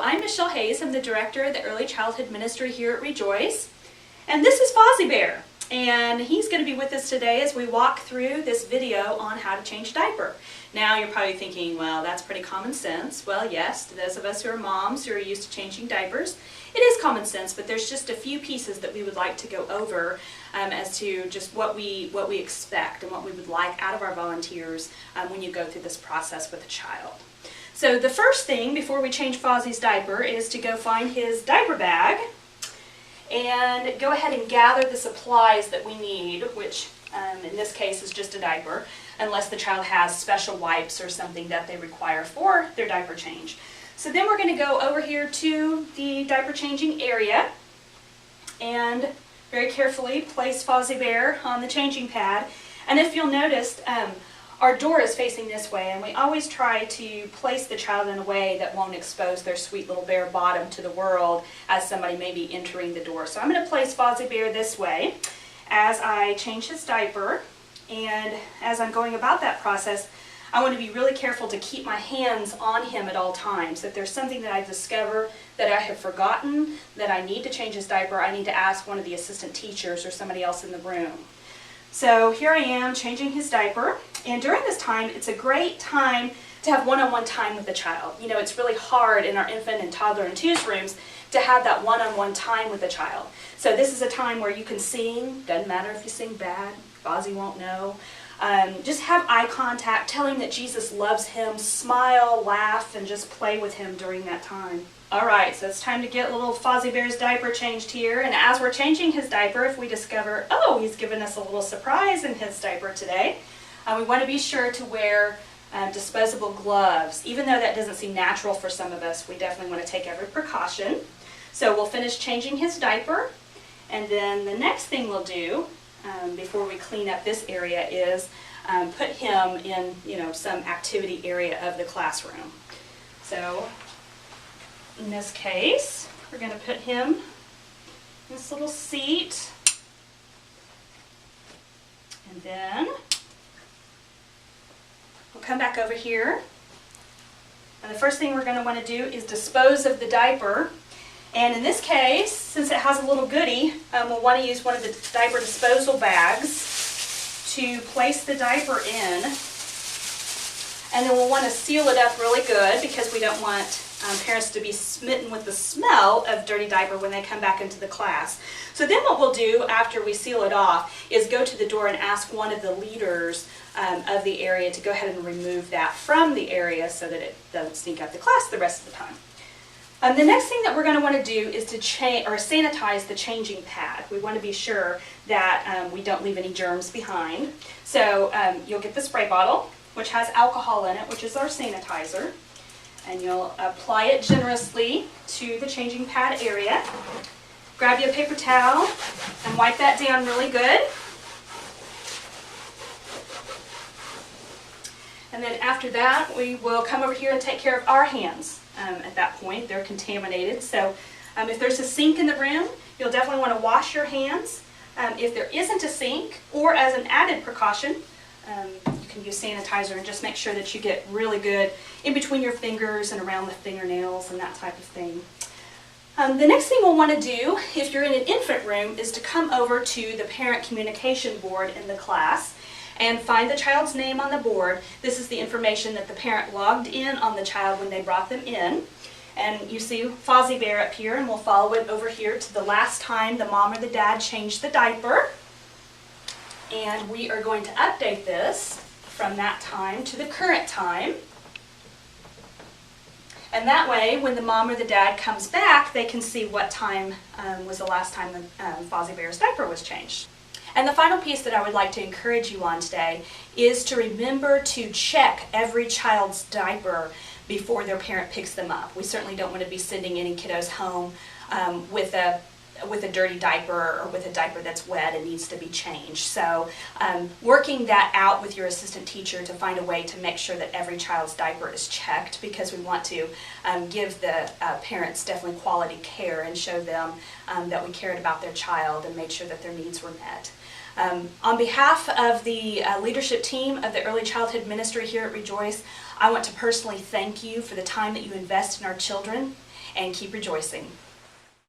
I'm Michelle Hayes. I'm the Director of the Early Childhood Ministry here at Rejoice. And this is Fozzie Bear. And he's going to be with us today as we walk through this video on how to change a diaper. Now you're probably thinking, well, that's pretty common sense. Well, yes, to those of us who are moms who are used to changing diapers, it is common sense, but there's just a few pieces that we would like to go over as to just what we expect and what we would like out of our volunteers when you go through this process with a child. So the first thing before we change Fozzie's diaper is to go find his diaper bag and go ahead and gather the supplies that we need, which in this case is just a diaper, unless the child has special wipes or something that they require for their diaper change. So then we're going to go over here to the diaper changing area and very carefully place Fozzie Bear on the changing pad. And if you'll notice, our door is facing this way, and we always try to place the child in a way that won't expose their sweet little bare bottom to the world as somebody may be entering the door. So I'm going to place Fozzie Bear this way as I change his diaper, and as I'm going about that process, I want to be really careful to keep my hands on him at all times. If there's something that I discover that I have forgotten, that I need to change his diaper, I need to ask one of the assistant teachers or somebody else in the room. So here I am changing his diaper, and during this time it's a great time to have one-on-one time with the child. You know, it's really hard in our infant and toddler and twos rooms to have that one-on-one time with a child. So this is a time where you can sing, doesn't matter if you sing bad, Fozzie won't know. Just have eye contact, tell him that Jesus loves him, smile, laugh, and just play with him during that time. Alright, so it's time to get little Fozzie Bear's diaper changed here, and as we're changing his diaper, if we discover, oh, he's given us a little surprise in his diaper today, we want to be sure to wear disposable gloves. Even though that doesn't seem natural for some of us, we definitely want to take every precaution. So we'll finish changing his diaper, and then the next thing we'll do before we clean up this area is put him in, some activity area of the classroom. So in this case, we're going to put him in this little seat, and then we'll come back over here, and the first thing we're going to want to do is dispose of the diaper. And in this case, since it has a little goodie, we'll want to use one of the diaper disposal bags to place the diaper in. And then we'll want to seal it up really good because we don't want parents to be smitten with the smell of dirty diaper when they come back into the class. So then what we'll do after we seal it off is go to the door and ask one of the leaders of the area to go ahead and remove that from the area so that it doesn't stink up the class the rest of the time. The next thing that we're going to want to do is to sanitize the changing pad. We want to be sure that we don't leave any germs behind. So you'll get the spray bottle, which has alcohol in it, which is our sanitizer, and you'll apply it generously to the changing pad area. Grab you a paper towel and wipe that down really good. And then after that, we will come over here and take care of our hands. At that point, they're contaminated. So if there's a sink in the room, you'll definitely want to wash your hands. If there isn't a sink, or as an added precaution, you can use sanitizer and just make sure that you get really good in between your fingers and around the fingernails and that type of thing. The next thing we'll want to do, if you're in an infant room, is to come over to the parent communication board in the class and find the child's name on the board. This is the information that the parent logged in on the child when they brought them in. And you see Fozzie Bear up here, and we'll follow it over here to the last time the mom or the dad changed the diaper. And we are going to update this from that time to the current time. And that way, when the mom or the dad comes back, they can see what time was the last time Fozzie Bear's diaper was changed. And the final piece that I would like to encourage you on today is to remember to check every child's diaper before their parent picks them up. We certainly don't want to be sending any kiddos home with a dirty diaper or with a diaper that's wet and needs to be changed. So working that out with your assistant teacher to find a way to make sure that every child's diaper is checked, because we want to give the parents definitely quality care and show them that we cared about their child and made sure that their needs were met. On behalf of the leadership team of the Early Childhood Ministry here at Rejoice, I want to personally thank you for the time that you invest in our children, and keep rejoicing.